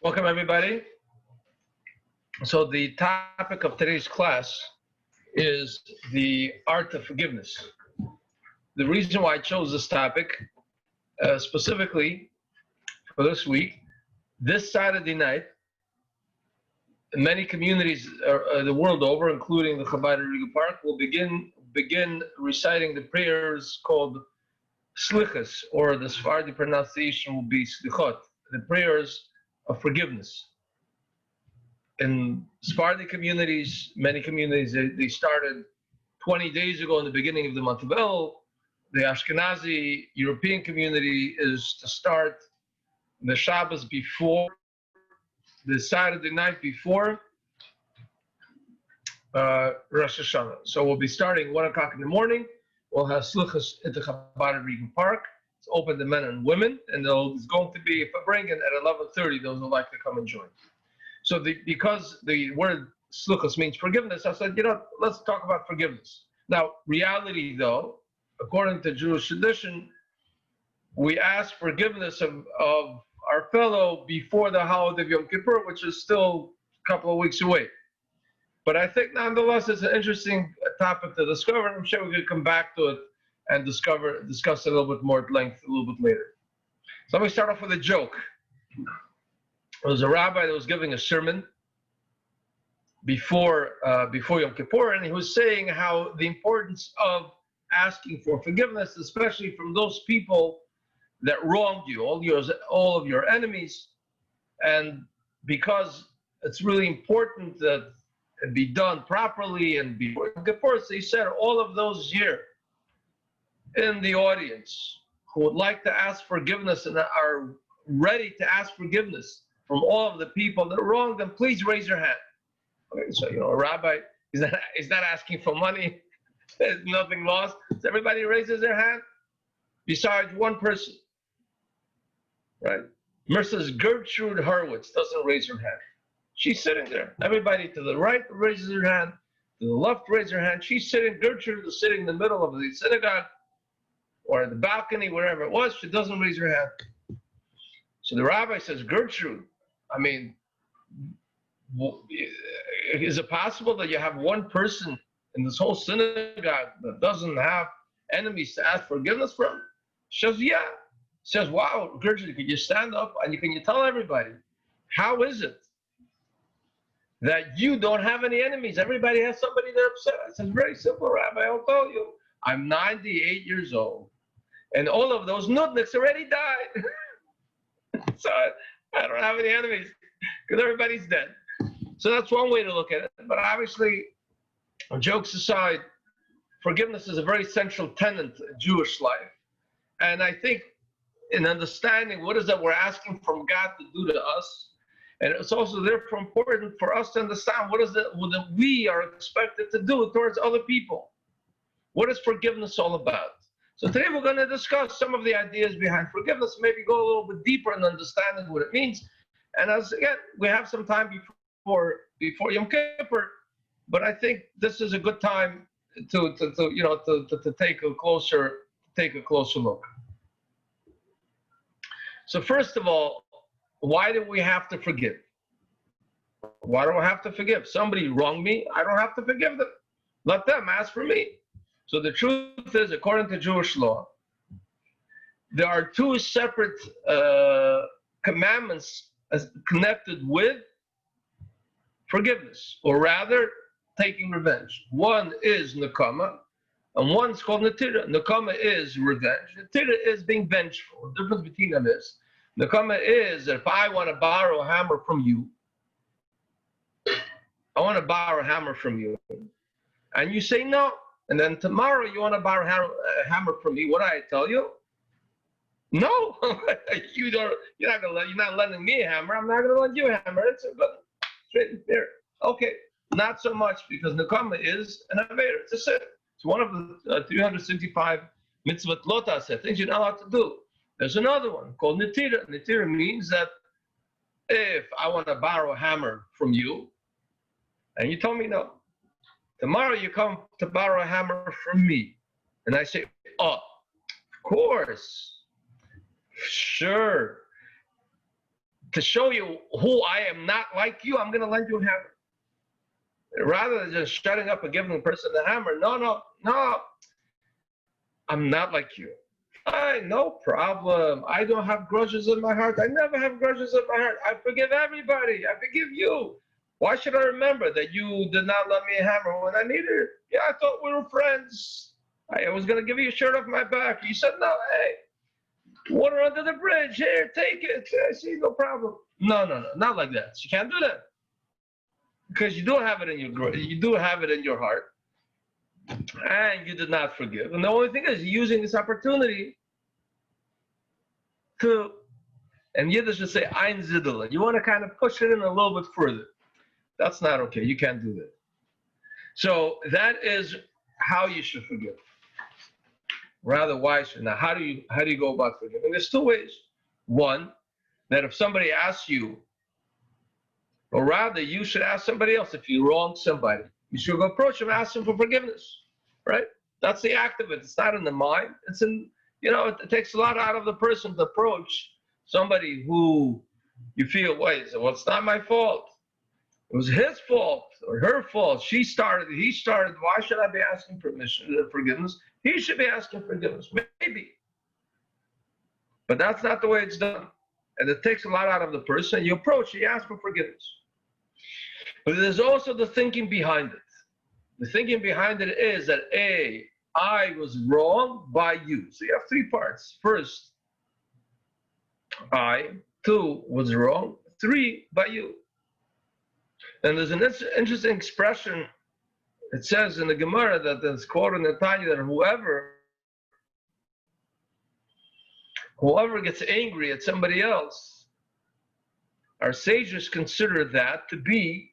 Welcome, everybody. So the topic of today's class is the art of forgiveness. The reason why I chose this topic specifically for this week, this Saturday night, many communities the world over, including the Chabad at Rego Park, will begin reciting the prayers called Slichas, or the Sephardi pronunciation will be Slichot, the prayers of forgiveness. In Sephardi communities, many communities, they started 20 days ago in the beginning of the month of El. The Ashkenazi European community is to start the Shabbos before, the Saturday night before Rosh Hashanah. So we'll be starting 1 o'clock in the morning. We'll have Slichas at the Chabad at Rego Park. It's open to men and women, and there's going to be, if I bring it at 11:30, those who like to come and join. So because the word Slichas means forgiveness, I said, let's talk about forgiveness. Now, reality though, according to Jewish tradition, we ask forgiveness of our fellow before the holiday of Yom Kippur, which is still a couple of weeks away. But I think nonetheless it's an interesting topic to discover, and I'm sure we could come back to it and discuss it a little bit more at length a little bit later. So let me start off with a joke. There was a rabbi that was giving a sermon before Yom Kippur, and he was saying how the importance of asking for forgiveness, especially from those people that wronged you, all of your enemies, and because it's really important that it be done properly and before Yom Kippur. So he said, all of those here in the audience who would like to ask forgiveness and are ready to ask forgiveness from all of the people that wronged them, please raise your hand. Okay, so a rabbi is not asking for money. There's nothing lost. So everybody raises their hand, besides one person, right? Mrs. Gertrude Hurwitz doesn't raise her hand. She's sitting there. Everybody to the right raises their hand, to the left raises their hand. She's sitting. Gertrude is sitting in the middle of the synagogue or the balcony, wherever it was. She doesn't raise her hand. So the rabbi says, Gertrude, is it possible that you have one person in this whole synagogue that doesn't have enemies to ask forgiveness from? She says, yeah. She says, wow, Gertrude, could you stand up and can you tell everybody, how is it that you don't have any enemies? Everybody has somebody they're upset. I said, very simple, Rabbi, I'll tell you. I'm 98 years old, and all of those nudniks already died. So I don't have any enemies, because everybody's dead. So that's one way to look at it. But obviously, jokes aside, forgiveness is a very central tenet of Jewish life. And I think in understanding what is that we're asking from God to do to us, and it's also therefore important for us to understand what is it that we are expected to do towards other people. What is forgiveness all about? So today we're going to discuss some of the ideas behind forgiveness, maybe go a little bit deeper in understanding what it means. And again, we have some time before Yom Kippur, but I think this is a good time to take a closer look. So first of all, why do we have to forgive? Why do I have to forgive? Somebody wronged me, I don't have to forgive them. Let them ask for me. So the truth is, according to Jewish law, there are two separate commandments connected with forgiveness, or rather, taking revenge. One is nekama, and one's called netira. Nekama is revenge. Netira is being vengeful. The difference between them is, nekama is that if I want to borrow a hammer from you, and you say no, and then tomorrow you want to borrow a hammer from me, what do I tell you? No, you're not lending me a hammer. I'm not going to lend you a hammer. It's a good, straight there. Okay, not so much, because nekama is an aveira. It's a sin. It's one of the 365 mitzvot lotas, things you're not allowed to do. There's another one called netira. Netira means that if I want to borrow a hammer from you, and you told me no, tomorrow you come to borrow a hammer from me, and I say, oh, of course, sure, to show you who I am not like you, I'm going to lend you a hammer. Rather than just shutting up and giving the person the hammer, no, I'm not like you. Fine, no problem. I don't have grudges in my heart. I never have grudges in my heart. I forgive everybody. I forgive you. Why should I remember that you did not lend me a hammer when I needed it? Yeah, I thought we were friends. I was going to give you a shirt off my back. You said, no, hey, water under the bridge. Here, take it. I see, no problem. No, not like that. You can't do that. Because you do have it in your heart. And you did not forgive. And the only thing is using this opportunity to, and Yiddish would say, einziddeln. You want to kind of push it in a little bit further. That's not okay. You can't do that. So that is how you should forgive. Rather, why should? Now, how do you go about forgiving? There's two ways. One, that if somebody asks you, or rather, you should ask somebody else if you wronged somebody. You should go approach them, ask them for forgiveness, right? That's the act of it. It's not in the mind. It's in, it takes a lot out of the person to approach somebody who you feel, wait, well, it's not my fault. It was his fault or her fault. She started, he started. Why should I be asking permission and forgiveness? He should be asking forgiveness, maybe. But that's not the way it's done. And it takes a lot out of the person. You approach, you ask for forgiveness. But there's also the thinking behind it. The thinking behind it is that A, I was wrong by you. So you have three parts. First, I. Two, was wrong. Three, by you. And there's an interesting expression. It says in the Gemara that it's quoted in the Tanya that whoever gets angry at somebody else, our sages consider that to be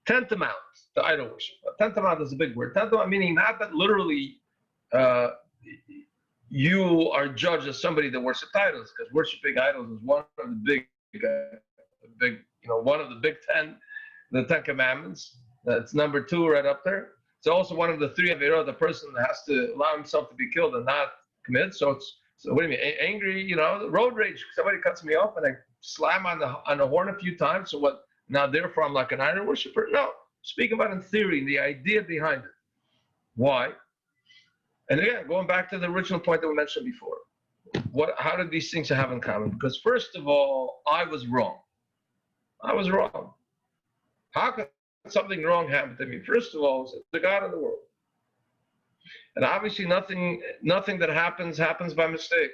tantamount to idol worship. Tantamount is a big word. Tantamount meaning not that literally you are judged as somebody that worships idols, because worshiping idols is one of the one of the big 10, the 10 commandments. That's number 2 right up there. It's also one of the 3 averot, the person has to allow himself to be killed and not commit. So what do you mean? Angry, road rage. Somebody cuts me off and I slam on the horn a few times. So what? Now, therefore, I'm like an idol worshiper? No. Speaking about in theory, the idea behind it. Why? And again, going back to the original point that we mentioned before. How did these things have in common? Because first of all, I was wrong. I was wrong. How could something wrong happen to me? First of all, it's the God of the world. And obviously nothing that happens by mistake.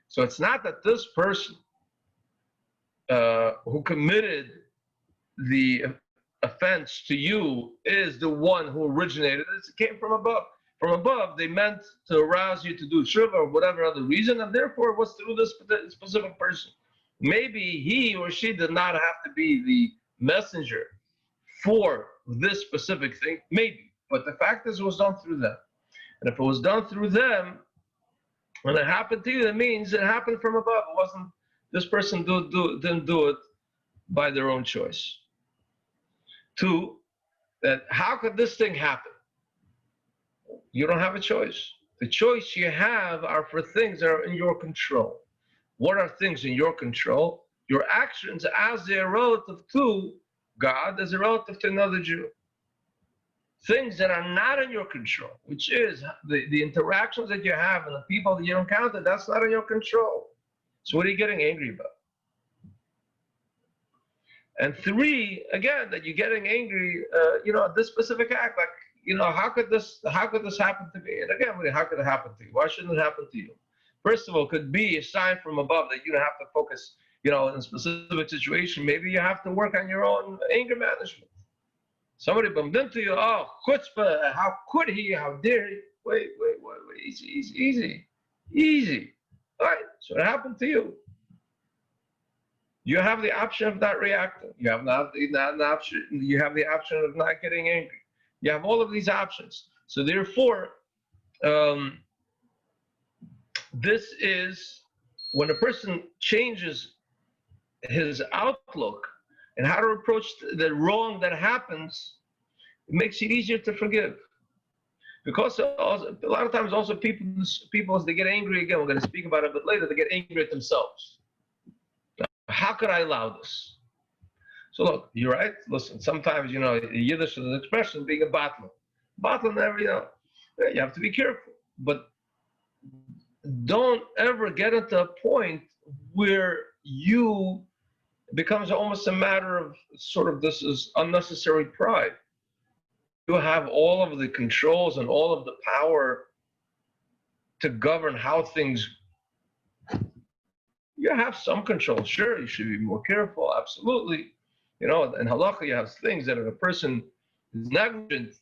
So it's not that this person who committed the offense to you is the one who originated it. It came from above. From above, they meant to arouse you to do tshuva or whatever other reason, and therefore it was through this specific person. Maybe he or she did not have to be the messenger for this specific thing, maybe. But the fact is it was done through them. And if it was done through them, when it happened to you, that means it happened from above. It wasn't, this person didn't do it by their own choice. 2, that how could this thing happen? You don't have a choice. The choice you have are for things that are in your control. What are things in your control? Your actions as they are relative to God, as a relative to another Jew. Things that are not in your control, which is the interactions that you have and the people that you encounter, that's not in your control. So what are you getting angry about? And 3, again, that you're getting angry, at this specific act, like, how could this happen to me? And again, how could it happen to you? Why shouldn't it happen to you? First of all, it could be a sign from above that you don't have to focus, in a specific situation. Maybe you have to work on your own anger management. Somebody bumped into you, oh, chutzpah, how could he, how dare he? Wait, easy. All right, so it happened to you. You have the option of not reacting. You have the option of not getting angry. You have all of these options. So therefore, this is when a person changes his outlook and how to approach the wrong that happens, it makes it easier to forgive. Because also, a lot of times also people as they get angry, again, we're going to speak about it a bit later, they get angry at themselves. How could I allow this? So look, you're right. Listen, sometimes, Yiddish is an expression being a battler. Battler never, you have to be careful. But don't ever get at a point where you becomes almost a matter of sort of this is unnecessary pride. You have all of the controls and all of the power to govern how things. You have some control, sure. You should be more careful, absolutely. In halacha, you have things that if a person is negligent,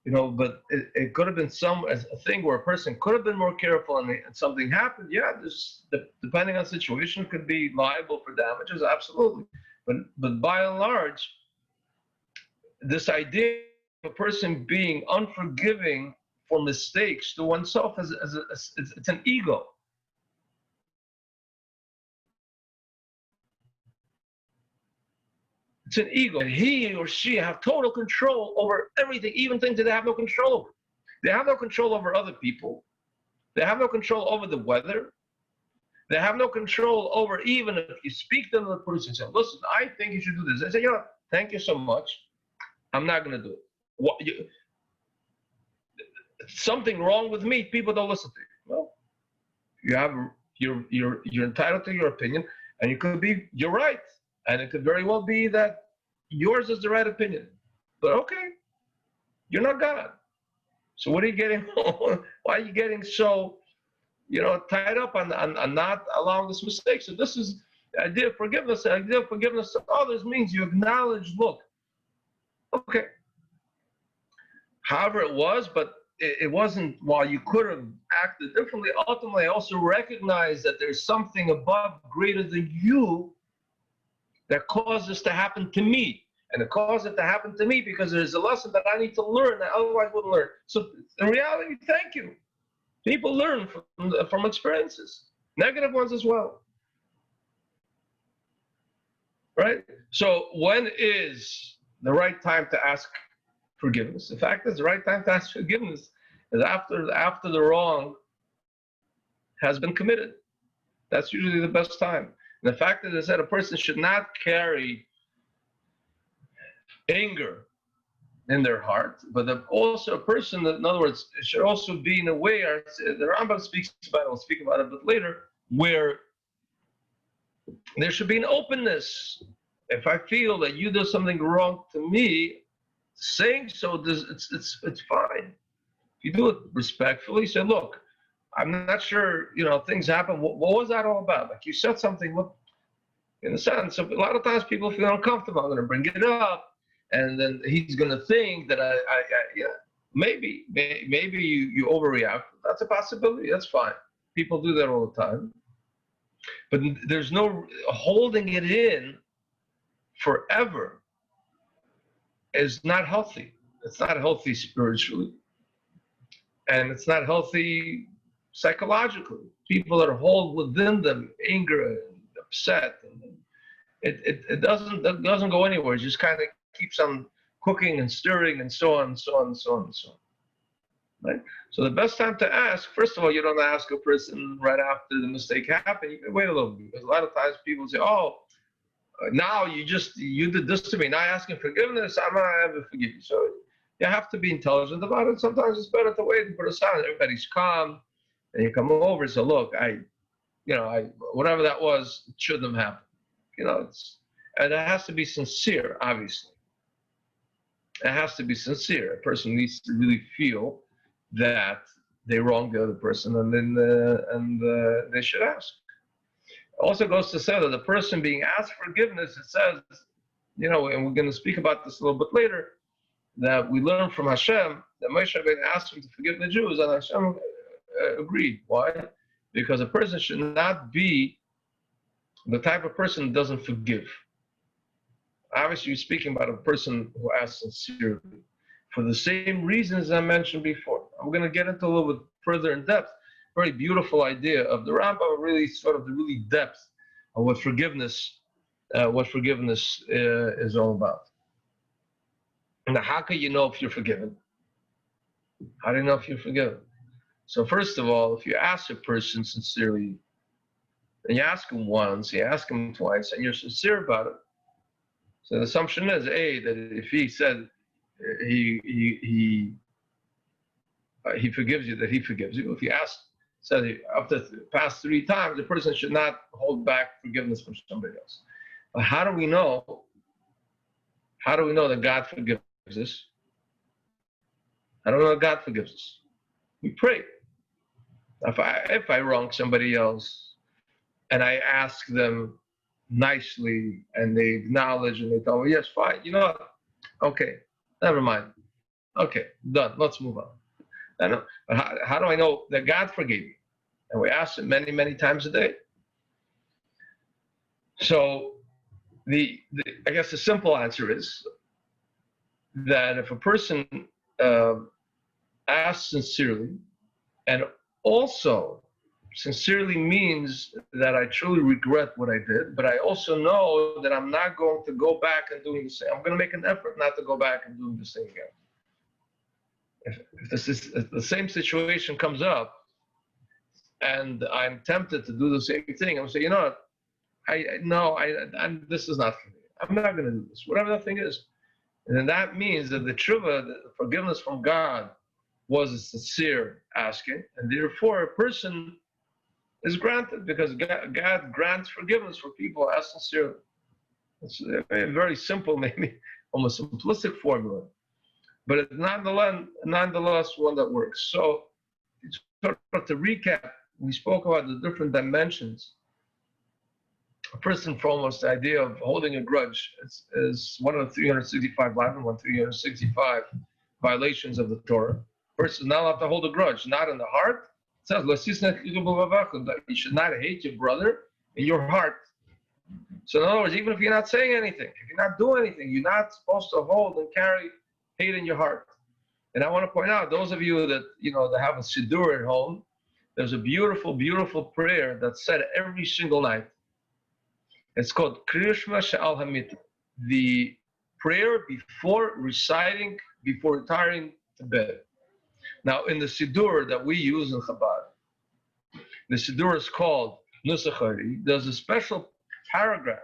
but it could have been a thing where a person could have been more careful and something happened. Yeah, depending on the situation, could be liable for damages, absolutely. But by and large, this idea of a person being unforgiving for mistakes to oneself it's an ego. It's an ego. And he or she have total control over everything, even things that they have no control over. They have no control over other people. They have no control over the weather. They have no control over even if you speak to another person and say, listen, I think you should do this. They say, thank you so much. I'm not going to do it. Something wrong with me, people don't listen to you. Well, you're entitled to your opinion, and you're right. And it could very well be that yours is the right opinion. But okay, you're not God. So what are you getting? Why are you getting so, tied up on not allowing this mistake? So this is the idea of forgiveness. The idea of forgiveness to others means you acknowledge, look, okay, however it was, but it wasn't, while you could have acted differently, ultimately I also recognize that there's something above, greater than you, that caused this to happen to me. And it caused it to happen to me because there's a lesson that I need to learn that I otherwise wouldn't learn. So in reality, thank you. People learn from experiences, negative ones as well. Right? So when is the right time to ask forgiveness? In fact, the right time to ask forgiveness is after the wrong has been committed. That's usually the best time. And the fact is that a person should not carry anger in their heart, but also a person, in other words, should also be in a way, the Rambam speaks about it, we'll speak about it a bit later, where there should be an openness. If I feel that you do something wrong to me, saying so, it's fine. If you do it respectfully, say, look, I'm not sure, things happen. What was that all about? Like you said something, in a sense, a lot of times people feel uncomfortable. I'm going to bring it up, and then he's going to think that maybe you overreact. That's a possibility. That's fine. People do that all the time. But there's no holding it in forever is not healthy. It's not healthy spiritually, and it's not healthy psychologically. People that hold within them anger and upset, and it doesn't go anywhere. It just kind of keeps on cooking and stirring and so on and so on and so on and so on. Right? So the best time to ask, first of all, you don't ask a person right after the mistake happened. You can wait a little bit, because a lot of times people say, "Oh, now you did this to me. Now asking forgiveness, I'm not ever forgive you." So you have to be intelligent about it. Sometimes it's better to wait and put aside. Everybody's calm, and you come over and say, "Look, whatever that was, it shouldn't have happened." And it has to be sincere, obviously. It has to be sincere. A person needs to really feel that they wronged the other person, and then they should ask. It also goes to say that the person being asked forgiveness, it says, and we're going to speak about this a little bit later, that we learn from Hashem that Moshe Rabbeinu asked him to forgive the Jews, and Hashem agreed. Why? Because a person should not be the type of person that doesn't forgive. Obviously, you're speaking about a person who asks sincerely, for the same reasons I mentioned before. I'm going to get into a little bit further in depth. Very beautiful idea of the Rambam, really sort of the really depth of what forgiveness is all about. Now, how can you know if you're forgiven? How do you know if you're forgiven? So first of all, if you ask a person sincerely, and you ask him once, you ask him twice, and you're sincere about it. So the assumption is, A, that if he said he forgives you, that he forgives you. If you said after past 3 times, the person should not hold back forgiveness from somebody else. But how do we know? How do we know that God forgives us? I don't know that God forgives us. We pray. If I wrong somebody else and I ask them nicely and they acknowledge and they tell me, yes, fine, you know what? Okay, never mind. Okay, done. Let's move on. I know. But how do I know that God forgave me? And we ask it many, many times a day. So I guess the simple answer is that if a person asks sincerely, and also sincerely means that I truly regret what I did, but I also know that I'm not going to go back and doing the same. I'm going to make an effort not to go back and doing the same again. If the same situation comes up and I'm tempted to do the same thing, I'm going to say, you know what, this is not for me. I'm not going to do this, whatever that thing is. And then that means that the tshuva, the forgiveness from God, was a sincere asking, and therefore a person is granted, because God grants forgiveness for people who ask sincerely. It's a very simple, maybe almost simplistic formula, but it's nonetheless one that works. So to recap, we spoke about the different dimensions. A person follows the idea of holding a grudge is one of the 365 violations of the Torah. A person is not allowed to hold a grudge, not in the heart. It says, that you should not hate your brother in your heart. So in other words, even if you're not saying anything, if you're not doing anything, you're not supposed to hold and carry hate in your heart. And I want to point out, those of you that that have a siddur at home, there's a beautiful, beautiful prayer that's said every single night. It's called Krishma Sha'al Hamit, the prayer before retiring to bed. Now, in the siddur that we use in Chabad, the siddur is called Nusachari. There's a special paragraph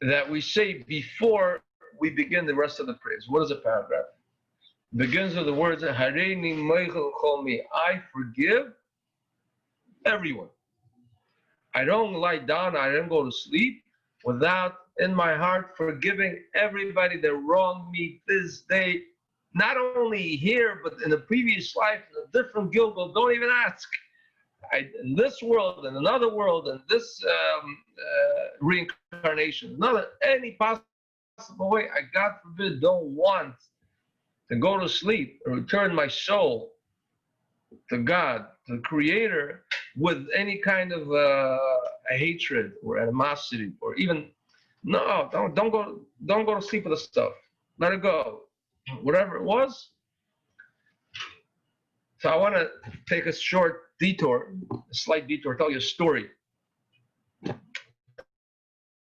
that we say before we begin the rest of the prayers. What is the paragraph? It begins with the words, Hareini Meichel Chomi, I forgive everyone. I don't lie down, I don't go to sleep without in my heart forgiving everybody that wronged me this day, not only here, but in the previous life, in a different Gilgal. Don't even ask. In this world, in another world, in this reincarnation, not any possible way, I, God forbid, don't want to go to sleep or return my soul to God, to the Creator, with any kind of a hatred or animosity, or even don't go to sleep with the stuff. Let it go, whatever it was. So I want to take a short detour, a slight detour, tell you a story.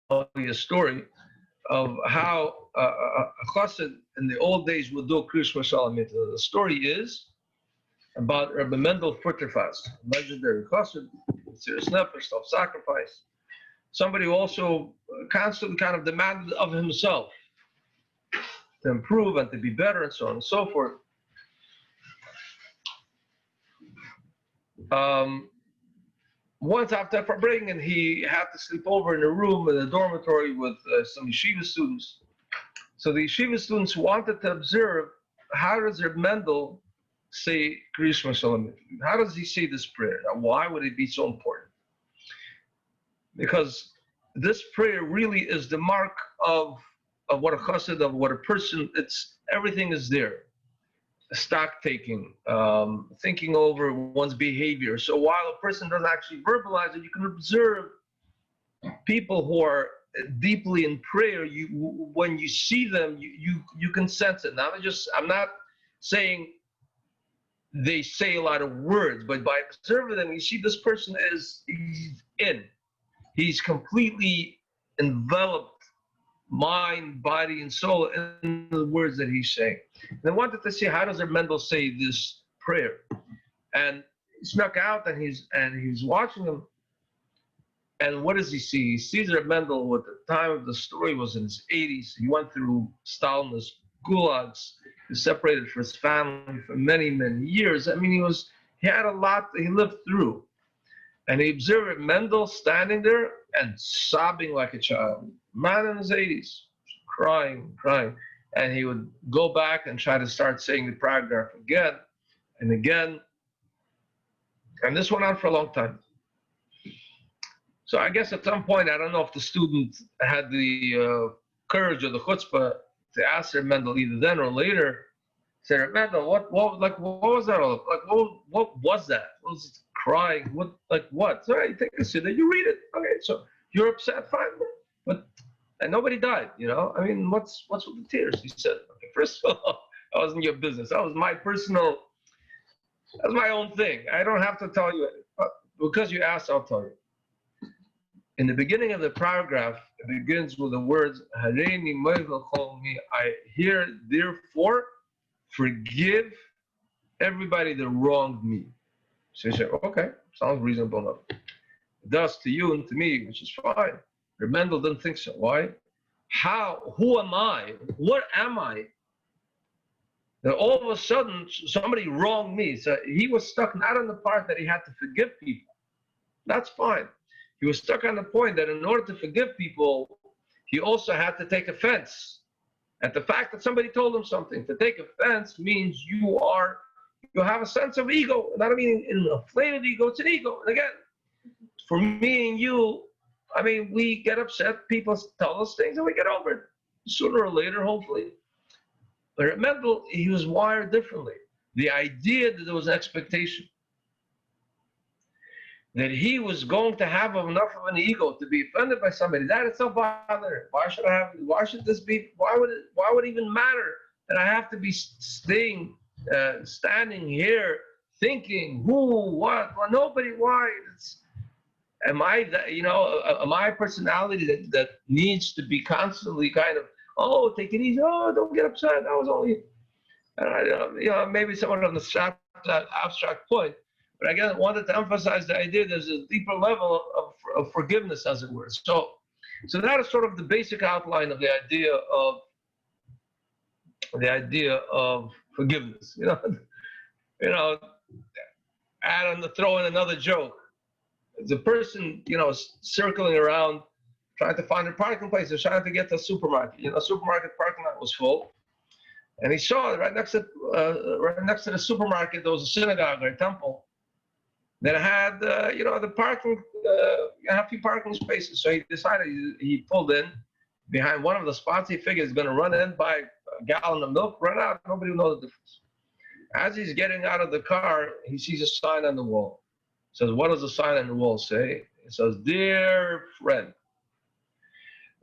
Tell you a story of how a chassid in the old days would do Krishma Shalamit. The story is about Rabbi Mendel Futterfast, legendary chassid, serious nefesh, self-sacrifice. Somebody who also constantly kind of demanded of himself to improve and to be better and so on and so forth. Once after upbringing, he had to sleep over in a room in a dormitory with some yeshiva students. So the yeshiva students wanted to observe, how does Reb Mendel say Krishma Shalamit? How does he say this prayer? Now, why would it be so important? Because this prayer really is the mark of what a chassid, of what a person, everything is there. Stock taking, thinking over one's behavior. So while a person doesn't actually verbalize it, you can observe people who are deeply in prayer. When you see them, you can sense it. Now, I'm not saying they say a lot of words, but by observing them, you see this person he's completely enveloped, mind, body, and soul in the words that he's saying. And I wanted to see, how does Reb Mendel say this prayer? And he snuck out, and he's watching him, And what does he see? He sees Reb Mendel, at the time of the story, was in his 80s. He went through Stalinist gulags. He was separated from his family for many, many years. I mean, he had a lot that he lived through. And he observed Reb Mendel standing there and sobbing like a child. Man in his 80s, crying. And he would go back and try to start saying the paragraph again and again. And this went on for a long time. So I guess at some point, I don't know if the student had the courage or the chutzpah to ask Reb Mendel either then or later, say, Reb Mendel, what was that all? Like, what was that? What was it crying? What? So you take a sit there, you read it. Okay, so you're upset, fine. But and nobody died, you know? I mean, what's with the tears? He said, okay, first of all, that wasn't your business. That was my own thing. I don't have to tell you. But because you asked, I'll tell you. In the beginning of the paragraph, it begins with the words, Hareini moivel chol mi. I hear, therefore, forgive everybody that wronged me. So you say, okay, sounds reasonable enough. It does to you and to me, which is fine. Reb Mendel didn't think so. Why? Who am I? What am I? That all of a sudden, somebody wronged me. So he was stuck not on the part that he had to forgive people. That's fine. He was stuck on the point that in order to forgive people, he also had to take offense at the fact that somebody told him something. To take offense means you have a sense of ego. Not I mean an inflated ego, it's an ego. And again, for me and you, I mean, we get upset, people tell us things and we get over it. Sooner or later, hopefully. But Reb Mendel, he was wired differently. The idea that there was an expectation that he was going to have enough of an ego to be offended by somebody, that itself bothered. Why should this be, why would it even matter that I have to be standing here thinking who, what, well, nobody, why? Am I a personality that needs to be constantly kind of, oh, take it easy, oh, don't get upset, that was only, maybe someone on the abstract point. But again, I wanted to emphasize the idea there's a deeper level of forgiveness, as it were. So that is sort of the basic outline of the idea of forgiveness. Throw in another joke. The person, circling around, trying to find a parking place, or trying to get to a supermarket. Supermarket parking lot was full, and he saw right next to the supermarket there was a synagogue or a temple that had, the parking, a few parking spaces. So he decided, he pulled in behind one of the spots. He figured he's going to run in, buy a gallon of milk, run out, nobody will know the difference. As he's getting out of the car, he sees a sign on the wall. He says, what does the sign on the wall say? It says, dear friend,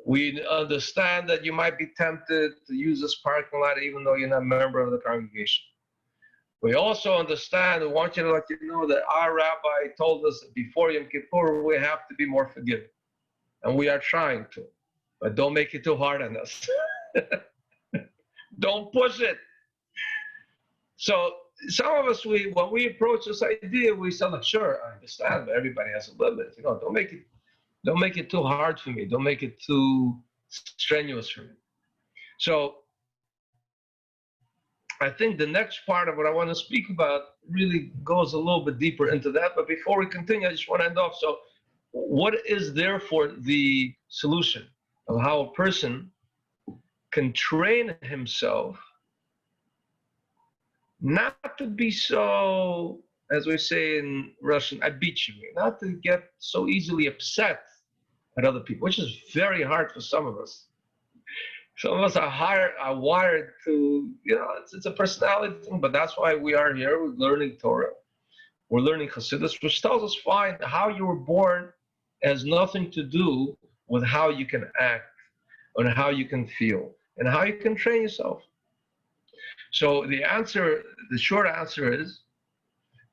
we understand that you might be tempted to use this parking lot even though you're not a member of the congregation. We also understand and want you to let you know that our rabbi told us that before Yom Kippur, we have to be more forgiving. And we are trying to. But don't make it too hard on us. Don't push it. So some of us, when we approach this idea, we say, sure, I understand, but everybody has a limit. Don't make it too hard for me. Don't make it too strenuous for me. So I think the next part of what I want to speak about really goes a little bit deeper into that. But before we continue, I just want to end off. So what is therefore the solution of how a person can train himself not to be so, as we say in Russian, I beat you, not to get so easily upset at other people, which is very hard for some of us. Some of us are wired to, it's a personality thing, but that's why we are here. We're learning Torah. We're learning Chassidus, which tells us fine, how you were born has nothing to do with how you can act and how you can feel and how you can train yourself. So the short answer is,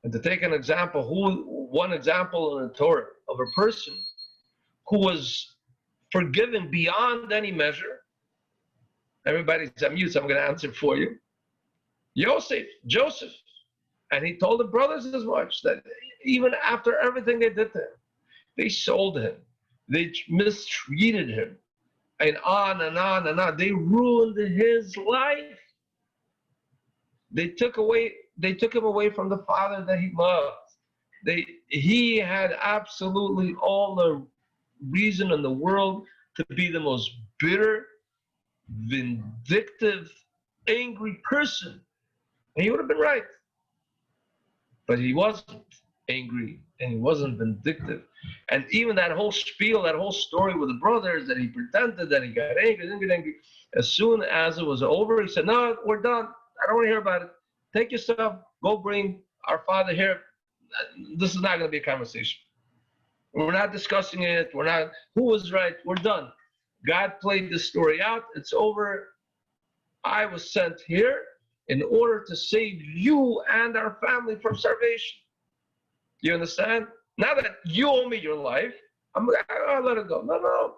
and to take an example, one example in the Torah of a person who was forgiven beyond any measure. Everybody's on mute, so I'm going to answer for you. Joseph. And he told the brothers as much, that even after everything they did to him, they sold him. They mistreated him, and on and on and on. They ruined his life. They took him away from the father that he loved. He had absolutely all the reason in the world to be the most bitter, vindictive, angry person. And he would have been right. But he wasn't angry and he wasn't vindictive. And even that whole spiel, that whole story with the brothers, that he pretended that he got angry. As soon as it was over, he said, no, we're done. I don't want to hear about it. Take your stuff, go bring our father here. This is not going to be a conversation. We're not discussing it. Who was right? We're done. God played this story out. It's over. I was sent here in order to save you and our family from starvation. You understand? Now that you owe me your life, I'll let it go. No.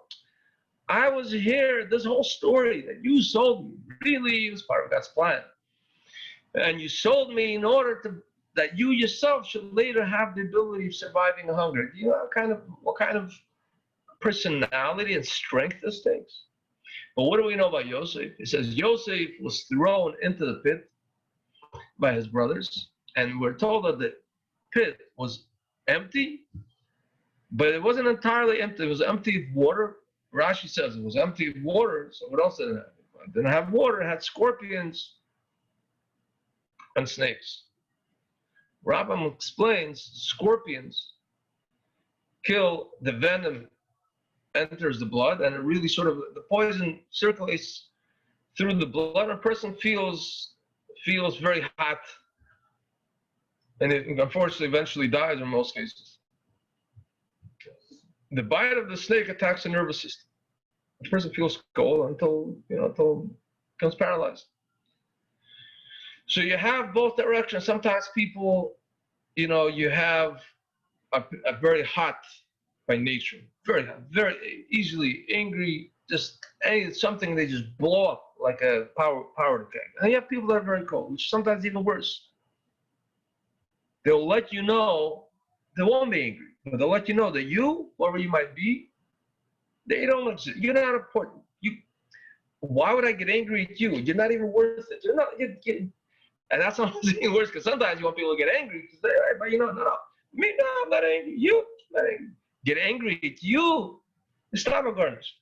I was here. This whole story that you sold me really was part of God's plan. And you sold me in order that you yourself should later have the ability of surviving hunger. Do you know what kind of personality and strength this takes? But what do we know about Yosef? It says Yosef was thrown into the pit by his brothers, and we're told that the pit was empty, but it wasn't entirely empty. It was empty of water. Rashi says it was empty of water. So what else did it have? It didn't have water. It had scorpions and snakes. Rambam explains scorpions kill, the venom enters the blood, and it really sort of, the poison circulates through the blood. A person feels very hot, and it unfortunately eventually dies in most cases. The bite of the snake attacks the nervous system. The person feels cold until it becomes paralyzed. So you have both directions. Sometimes people, you have a very hot by nature, very hot, very easily angry, just something they just blow up like a power tank. And you have people that are very cold, which is sometimes even worse. They'll let you know, they won't be angry, but they'll let you know that you, whoever you might be, they don't exist. You're not important. Why would I get angry at you? You're not even worth it. You're not. And that's not even worse, because sometimes you want people to get angry because they're, but no. Me, no, I'm not angry. You, not angry. Get angry at you. Stomach garnish.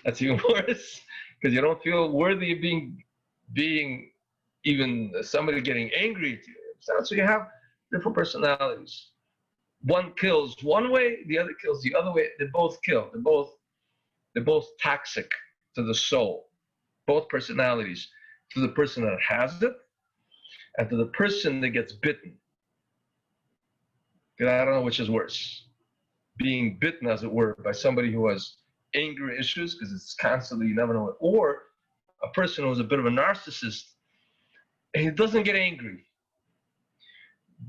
That's even worse, because you don't feel worthy of being even somebody getting angry at you. So you have different personalities. One kills one way, the other kills the other way. They both kill. They're both toxic to the soul. Both personalities. To the person that has it, and to the person that gets bitten. Because I don't know which is worse. Being bitten, as it were, by somebody who has anger issues, because it's constantly, you never know it, or a person who's a bit of a narcissist, and he doesn't get angry.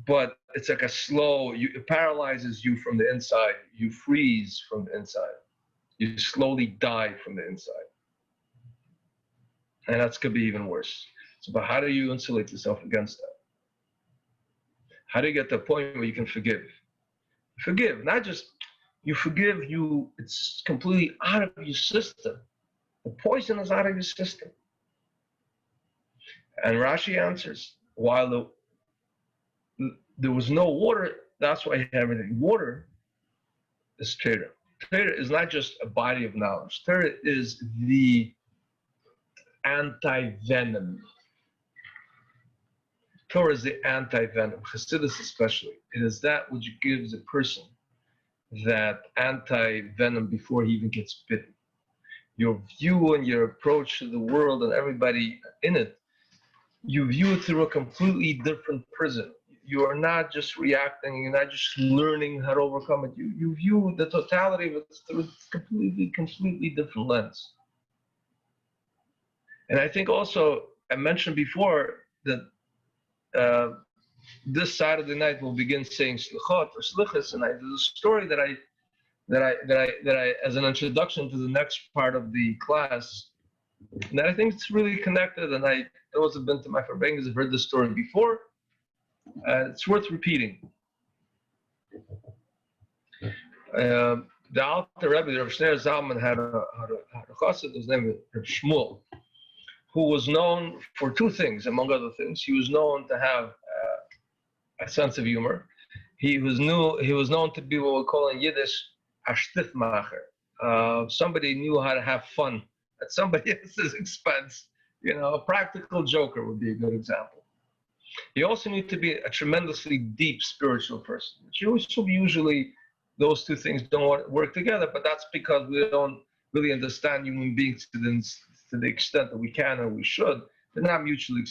But it's like it paralyzes you from the inside. You freeze from the inside. You slowly die from the inside. And that could be even worse. So, but how do you insulate yourself against that? How do you get to the point where you can forgive? Forgive, not just you forgive, it's completely out of your system. The poison is out of your system. And Rashi answers, while there was no water, that's why you have everything. Water is Torah. Torah is not just a body of knowledge. Torah is the anti-venom. Torah is the anti-venom. Chassidus especially. It is that which gives a person that anti-venom before he even gets bitten. Your view and your approach to the world and everybody in it, you view it through a completely different prism. You are not just reacting, you're not just learning how to overcome it. You view the totality of it through a completely different lens. And I think also, I mentioned before that this Saturday night we'll begin saying Slichot or Slichas, and there's a story that I, as an introduction to the next part of the class, that I think it's really connected, and those who've been to my Farbangas have heard this story before. It's worth repeating. The Alter Rebbe, Rav Shneir Zalman, had a chassid, his name was Rav Shmuel, who was known for two things, among other things. He was known to have a sense of humor. He was known to be what we call in Yiddish a shtiffmacher. Somebody knew how to have fun at somebody else's expense. A practical joker would be a good example. He also needed to be a tremendously deep spiritual person, which usually those two things don't work together, but that's because we don't really understand human beings to the extent that we can or we should. They're not mutually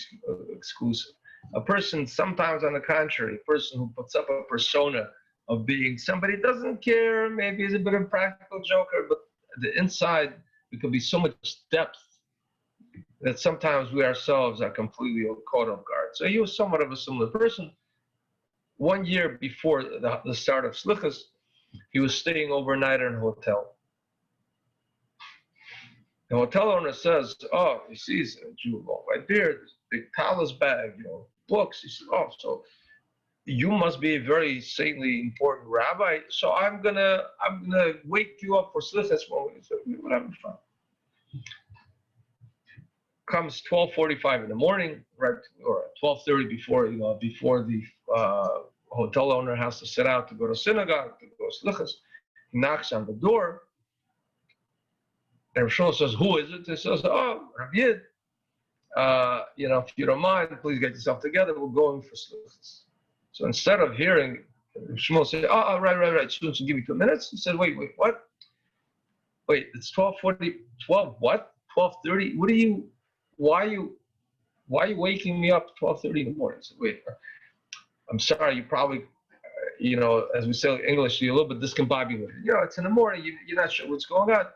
exclusive. A person, sometimes on the contrary, a person who puts up a persona of being somebody who doesn't care, maybe is a bit of a practical joker, but the inside, there could be so much depth that sometimes we ourselves are completely caught off guard. So he was somewhat of a similar person. 1 year before the start of Slichas, he was staying overnight in a hotel. The hotel owner says, "Oh, he sees a Jew long white beard, big talus bag, books." He said, "Oh, so you must be a very saintly, important rabbi. So I'm gonna wake you up for Slichas." He said, "Whatever, fine." Comes 12:45 in the morning, right, or 12:30 before the hotel owner has to sit out to go to synagogue, to go to Slichas. He knocks on the door. And Rav says, "Who is it?" He says, "Oh, Rabbi Yid. If you don't mind, please get yourself together. We're going for Slichas." So instead of hearing Shmuel say, "Oh, right. Soon, give me 2 minutes." He said, "Wait, what? Wait, it's 12:40. 12 what? 12:30? Why are you waking me up 12:30 in the morning?" I said, "Wait, I'm sorry. You probably, as we say in English, you're a little bit discombobulated. It's in the morning. You're not sure what's going on.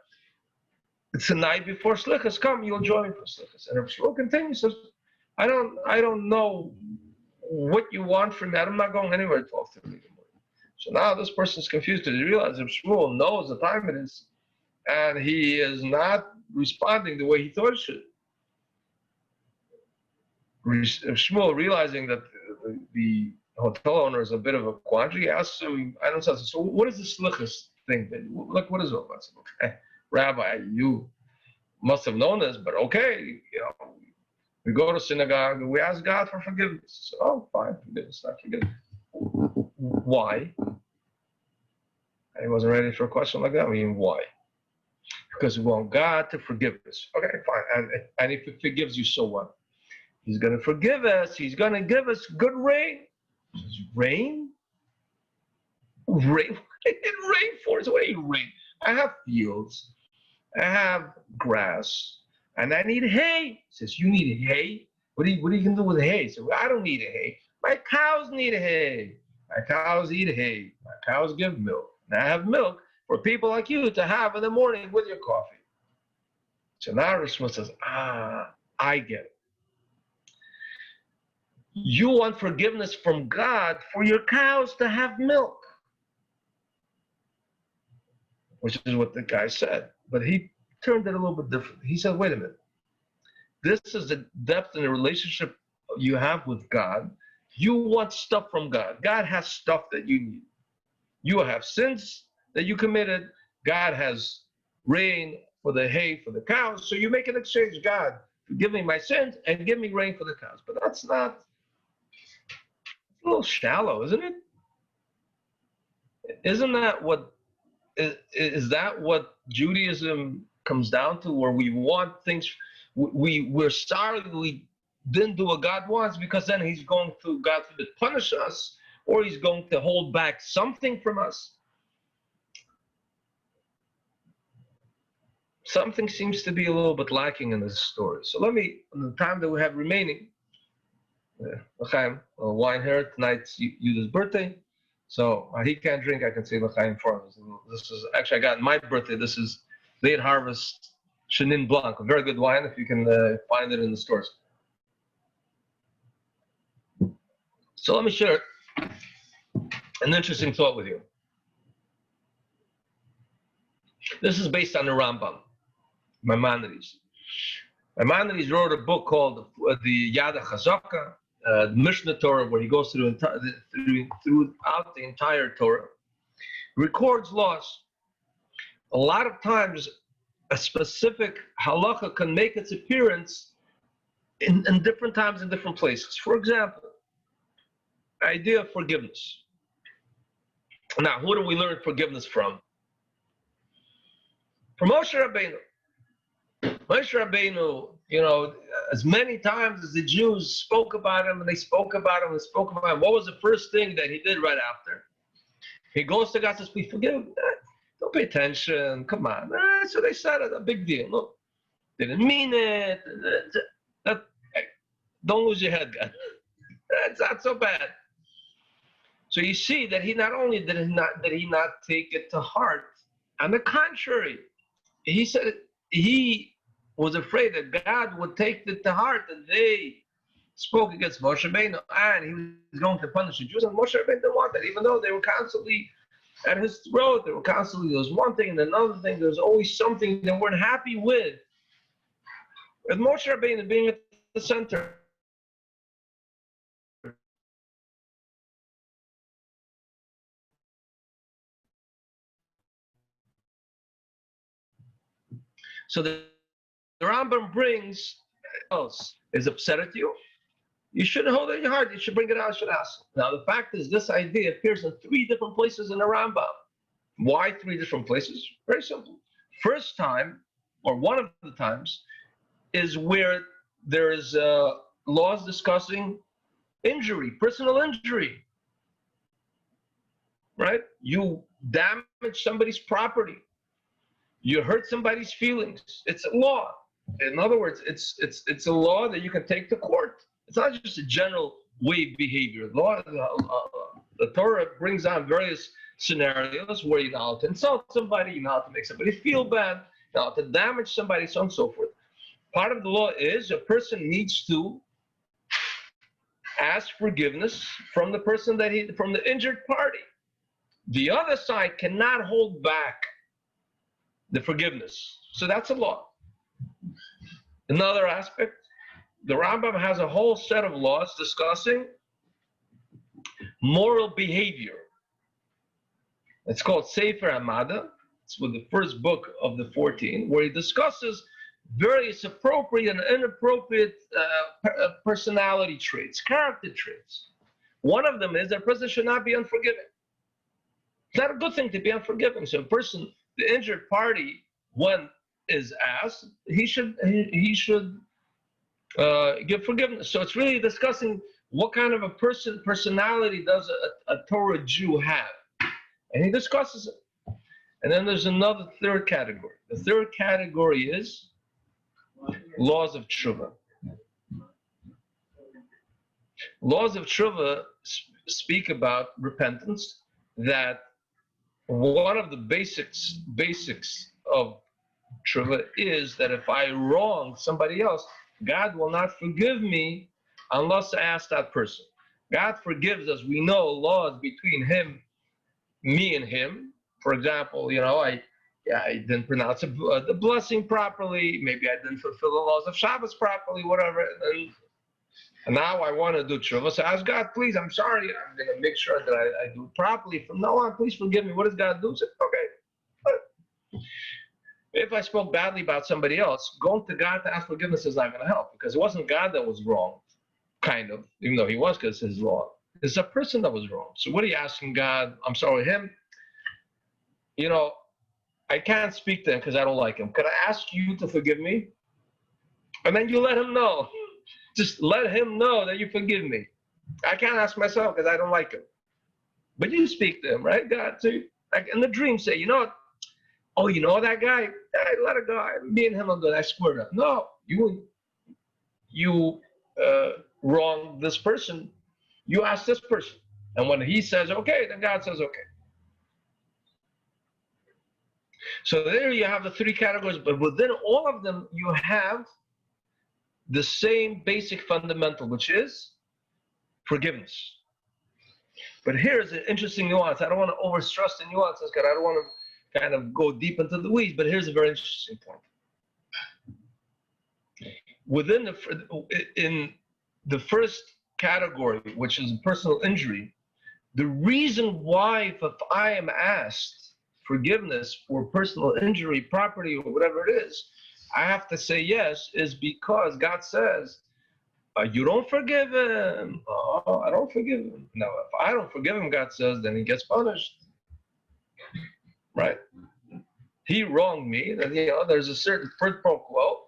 It's the night before Slichas. Come, you'll join me for Slichas." And Rav Shmuel continues, says, I don't know what you want from me. I'm not going anywhere at 12:30 in the morning." So now this person's confused because he realizes Rav Shmuel knows the time it is, and he is not responding the way he thought he should. Shmuel, realizing that the hotel owner is a bit of a quandary, asks him, "So what is the Slichas thing? What is it?" I said, "Okay, Rabbi, you must have known this, but okay, we go to synagogue and we ask God for forgiveness." So, "Oh, fine, forgiveness, not forgiveness." Why? I wasn't ready for a question like that. I mean, why? Because we want God to forgive us. Okay, fine. And if He forgives you, so what? He's going to forgive us. He's going to give us good rain. Rain? Rain? Rainforest? What do you rain? I have fields. I have grass. And I need hay. He says, "You need hay? What are you going to do with hay?" He says, "Well, I don't need hay. My cows need hay. My cows eat hay. My cows give milk. And I have milk for people like you to have in the morning with your coffee." So now Rishma says, I get it. You want forgiveness from God for your cows to have milk, which is what the guy said. But he turned it a little bit differently. He said, "Wait a minute. This is the depth in the relationship you have with God. You want stuff from God. God has stuff that you need. You have sins that you committed. God has rain for the hay for the cows. So you make an exchange. God, forgive me my sins and give me rain for the cows." But that's not, it's a little shallow, isn't it? Isn't that what, is that what Judaism comes down to, where we want things, we're sorry we didn't do what God wants, because then He's going to, God forbid, punish us, or He's going to hold back something from us? Something seems to be a little bit lacking in this story. So let me, in the time that we have remaining, L'chaim, wine here. Tonight's Yuda's birthday. So he can't drink, I can say L'chaim for him. This is, actually, I got my birthday. This is late harvest Chenin Blanc, a very good wine if you can find it in the stores. So let me share an interesting thought with you. This is based on the Rambam, Maimonides. Maimonides wrote a book called the Yad HaChazaka, Mishnah Torah, where he goes throughout the entire Torah. records laws. A lot of times, a specific halacha can make its appearance in different times in different places. For example, idea of forgiveness. Now, who do we learn forgiveness from? From Moshe Rabbeinu. Moshe Rabbeinu, as many times as the Jews spoke about him, and they spoke about him and spoke about him, what was the first thing that he did right after? He goes to God and says, please forgive him. Don't pay attention. Come on. So they said it, a big deal. Look, didn't mean it. Hey, don't lose your head, God. It's not so bad. So you see that he not only did he not take it to heart, on the contrary, he said he was afraid that God would take it to heart that they spoke against Moshe Rabbeinu and he was going to punish the Jews. And Moshe Rabbeinu didn't want that, even though they were constantly at his throat. There was one thing and another thing. There was always something they weren't happy with. With Moshe Rabbeinu being at the center. So the Rambam brings else is upset at you. You shouldn't hold it in your heart. You should bring it out. You should ask. Now the fact is, this idea appears in 3 different places in the Rambam. Why 3 different places? Very simple. First time, or one of the times, is where there is laws discussing injury, personal injury. Right? You damage somebody's property. You hurt somebody's feelings. It's a law. In other words, it's a law that you can take to court. It's not just a general way behavior. The Torah brings on various scenarios where you're not allowed to insult somebody, you're not allowed to make somebody feel bad, you're not allowed to damage somebody, so on and so forth. Part of the law is a person needs to ask forgiveness from the person from the injured party. The other side cannot hold back the forgiveness. So that's a law. Another aspect, the Rambam has a whole set of laws discussing moral behavior. It's called Sefer Ahmada. It's with the first book of the 14, where he discusses various appropriate and inappropriate personality traits, character traits. One of them is that a person should not be unforgiving. It's not a good thing to be unforgiving. So a person, the injured party, when is asked, he should give forgiveness. So it's really discussing what kind of a personality does a Torah Jew have, and he discusses it. And then there's another third category. The third category is laws of tshuva. Laws of tshuva speak about repentance. That one of the basics of tshuva is that if I wrong somebody else, God will not forgive me unless I ask that person. God forgives us. We know laws between me and him. For example, I didn't pronounce the blessing properly. Maybe I didn't fulfill the laws of Shabbos properly, whatever. And now I want to do tshuva. So I ask God, please, I'm sorry. I'm going to make sure that I do it properly. From now on, please forgive me. What does God do? Say, okay. If I spoke badly about somebody else, going to God to ask forgiveness is not going to help, because it wasn't God that was wrong, kind of, even though he was, because it's his law. It's a person that was wrong. So what are you asking God? I'm sorry, him. I can't speak to him because I don't like him. Could I ask you to forgive me? And then you let him know. Just let him know that you forgive me. I can't ask myself because I don't like him. But you speak to him, right? God, so like in the dream, say, you know what? Oh, you know that guy? Hey, let it go. Me and him are good. I squared up. No, you wronged this person. You ask this person. And when he says okay, then God says okay. So there you have the 3 categories, but within all of them, you have the same basic fundamental, which is forgiveness. But here's an interesting nuance. I don't want to overstress the nuances because I don't want to kind of go deep into the weeds, but here's a very interesting point. In the first category, which is personal injury, The reason why, if I am asked forgiveness for personal injury, property, or whatever it is, I have to say yes, is because God says, you don't forgive him. Oh, I don't forgive him. Now, if I don't forgive him, God says, then he gets punished. Right? He wronged me. Then, there's a certain quid pro quo,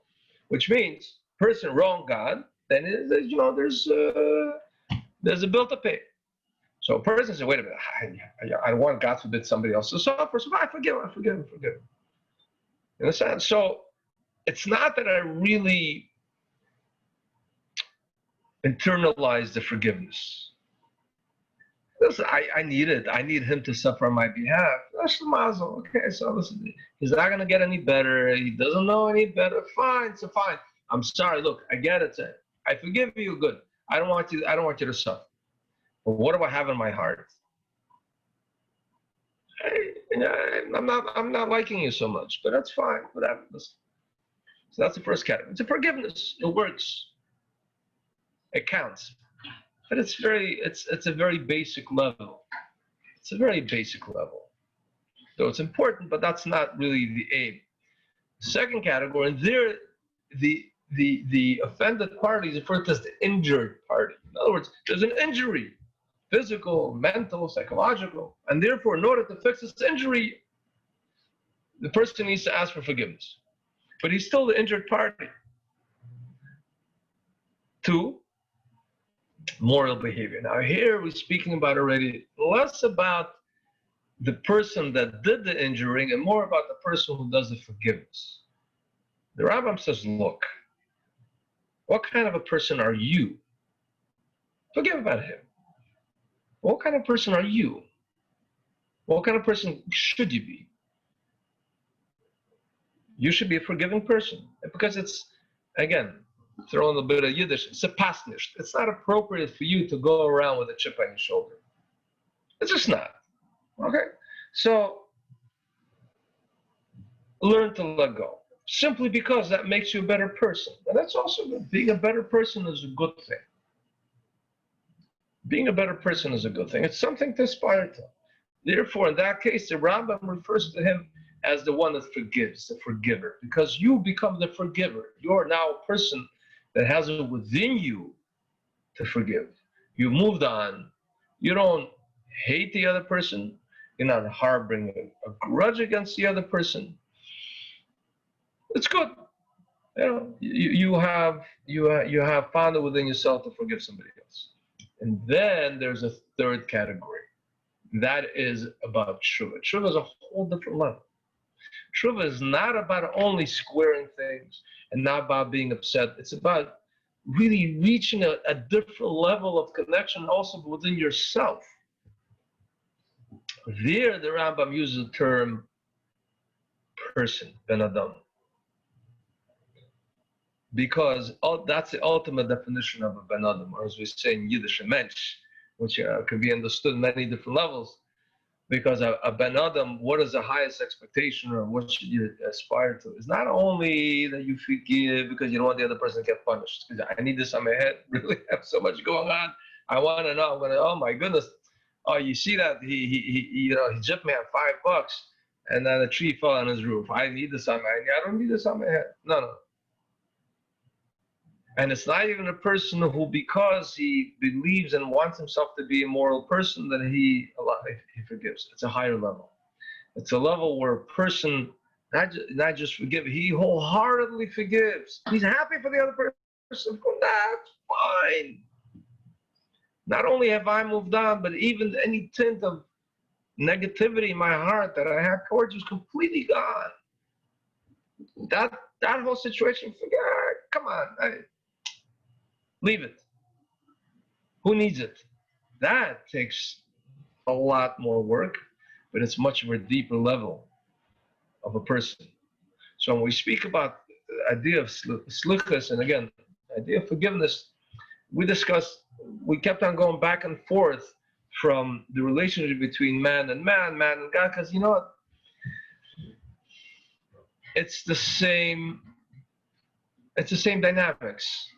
which means person wronged God, then there's a bill to pay. So a person says, wait a minute, I don't want, God forbid, somebody else to suffer, so I forgive him. You understand? So it's not that I really internalize the forgiveness. Listen, I need it. I need him to suffer on my behalf. That's the mazel. Okay, so listen, he's not going to get any better. He doesn't know any better. Fine, so fine. I'm sorry. Look, I get it. I forgive you. Good. I don't want you to suffer. But what do I have in my heart? I'm not liking you so much, but that's fine. Whatever. So that's the first category. It's a forgiveness. It works. It counts. But it's a very basic level. It's a very basic level. So it's important, but that's not really the aim. Second category, and there the offended party is referred to as the injured party. In other words, there's an injury. Physical, mental, psychological. And therefore, in order to fix this injury, the person needs to ask for forgiveness. But he's still the injured party. 2, moral behavior. Now here we're speaking about already less about the person that did the injuring and more about the person who does the forgiveness. The Rambam says, look, what kind of a person are you? Forget about him. What kind of person are you? What kind of person should you be? You should be a forgiving person. Because it's, again, throwing a bit of Yiddish, it's a pasnish. It's not appropriate for you to go around with a chip on your shoulder. It's just not. Okay? So, learn to let go. Simply because that makes you a better person. And that's also good. Being a better person is a good thing. Being a better person is a good thing. It's something to aspire to. Therefore, in that case, the Rambam refers to him as the one that forgives, the forgiver. Because you become the forgiver. You're now a person that has it within you to forgive. You moved on. You don't hate the other person. You're not harboring a grudge against the other person. It's good. You have found it within yourself to forgive somebody else. And then there's a third category. That is about tshuva. Tshuva is a whole different level. Tshuva is not about only squaring things and not about being upset. It's about really reaching a different level of connection also within yourself. There, the Rambam uses the term person, Ben Adam. Because that's the ultimate definition of a Ben Adam, or as we say in Yiddish, a mensch, which can be understood in many different levels. Because a Ben Adam, what is the highest expectation or what should you aspire to? Is not only that you forgive because you don't want the other person to get punished. Because I need this on my head, really have so much going on. I want to know, oh my goodness. Oh, you see that? He gypped me on $5 and then a tree fell on his roof. I need this on my head. I don't need this on my head. No. And it's not even a person who, because he believes and wants himself to be a moral person, that he forgives. It's a higher level. It's a level where a person not just forgive, he wholeheartedly forgives. He's happy for the other person. That's fine. Not only have I moved on, but even any tint of negativity in my heart that I had towards you is completely gone. That whole situation, forget. Come on. Leave it. Who needs it? That takes a lot more work, but it's much of a deeper level of a person. So when we speak about the idea of slichus, and again, the idea of forgiveness, we kept on going back and forth from the relationship between man and God, because you know what? It's the same dynamics.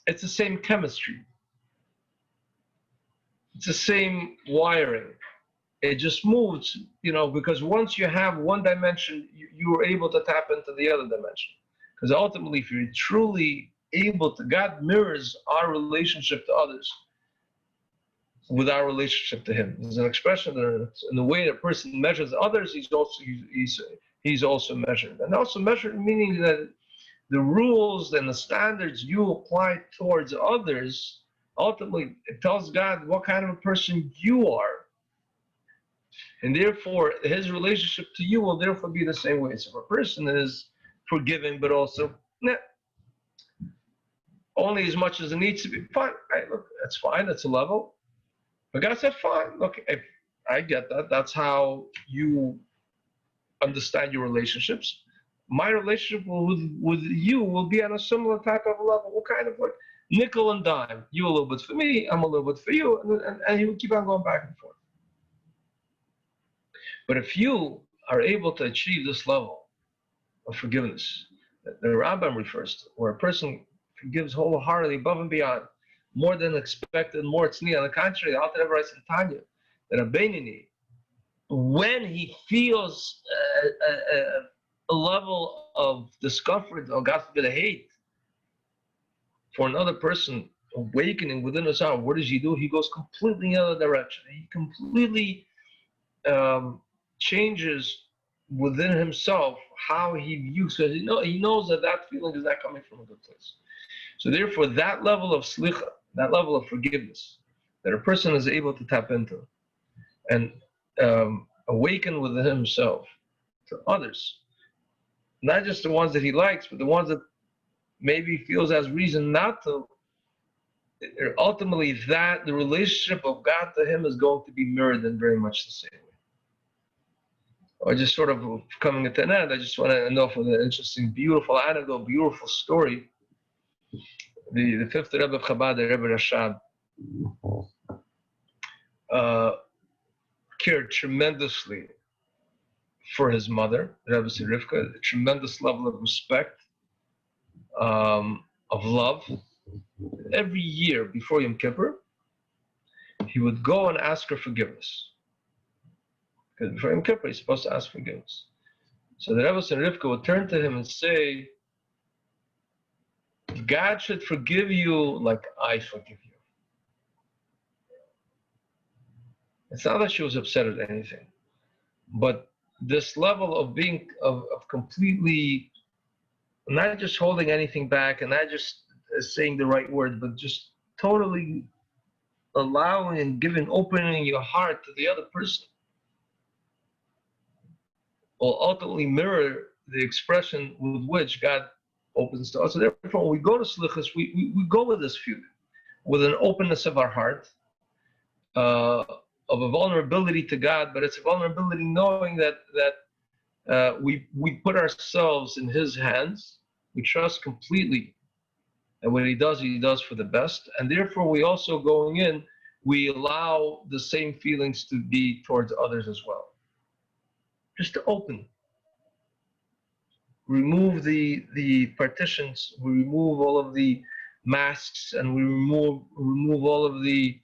It's the same chemistry. It's the same wiring. It just moves, because once you have one dimension, you are able to tap into the other dimension. Because ultimately, if you're truly able to, God mirrors our relationship to others with our relationship to Him. There's an expression that in the way a person measures others, he's also measured. And also measured meaning that the rules and the standards you apply towards others, ultimately, it tells God what kind of a person you are. And therefore, his relationship to you will therefore be the same way. So if a person is forgiving, but also, only as much as it needs to be, fine. Look, that's fine. That's a level. But God said, fine. Look, if I get that. That's how you understand your relationships. My relationship with you will be on a similar type of level. What kind of like nickel and dime? You a little bit for me, I'm a little bit for you, and you keep on going back and forth. But if you are able to achieve this level of forgiveness that the Rambam refers to, where a person forgives wholeheartedly, above and beyond, more than expected, more tzniah. On the contrary, the Alter Rebbe writes in Tanya that a Beinoni, when he feels a level of discomfort or God forbid a hate for another person awakening within his heart, what does he do? He goes completely in the other direction. He completely changes within himself how he views, because he knows that feeling is not coming from a good place. So therefore, that level of slicha, that level of forgiveness that a person is able to tap into and awaken within himself to others, not just the ones that he likes, but the ones that maybe feels has reason not to, ultimately that the relationship of God to him is going to be mirrored in very much the same way. Or just sort of coming at the end, I just want to know for the interesting, beautiful anecdote, beautiful story. The fifth Rebbe of Chabad, the Rebbe Rashad, cared tremendously for his mother, Rebbe Rivka, a tremendous level of respect, of love. Every year before Yom Kippur, he would go and ask her forgiveness. Because before Yom Kippur, he's supposed to ask forgiveness. So the Rebbe and Rivka would turn to him and say, God should forgive you like I forgive you. It's not that she was upset at anything, but this level of being, of completely, not just holding anything back and not just saying the right word, but just totally allowing and opening your heart to the other person will ultimately mirror the expression with which God opens to us. So therefore, when we go to Slichus, we go with this feeling, with an openness of our heart, of a vulnerability to God, but it's a vulnerability knowing that we put ourselves in His hands. We trust completely that what He does for the best. And therefore, we also going in, we allow the same feelings to be towards others as well. Just to open. Remove the partitions, we remove all of the masks, and we remove all of the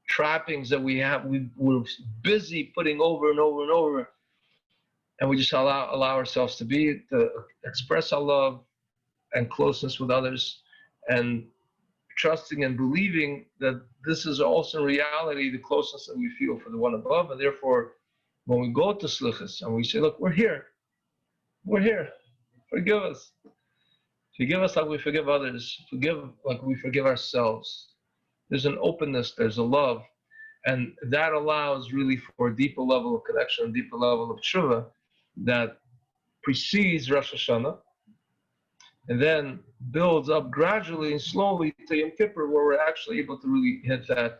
trappings that we have. We're busy putting over and over and over, and we just allow ourselves to express our love and closeness with others, and trusting and believing that this is also in reality the closeness that we feel for the one above. And therefore, when we go to Slichus and we say, look, we're here, forgive us. Forgive us like we forgive others. Forgive like we forgive ourselves. There's an openness, there's a love, and that allows really for a deeper level of connection, a deeper level of tshuva that precedes Rosh Hashanah, and then builds up gradually and slowly to Yom Kippur, where we're actually able to really hit that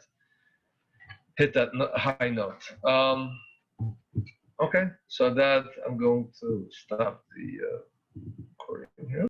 high note. Okay, so that I'm going to stop the recording here.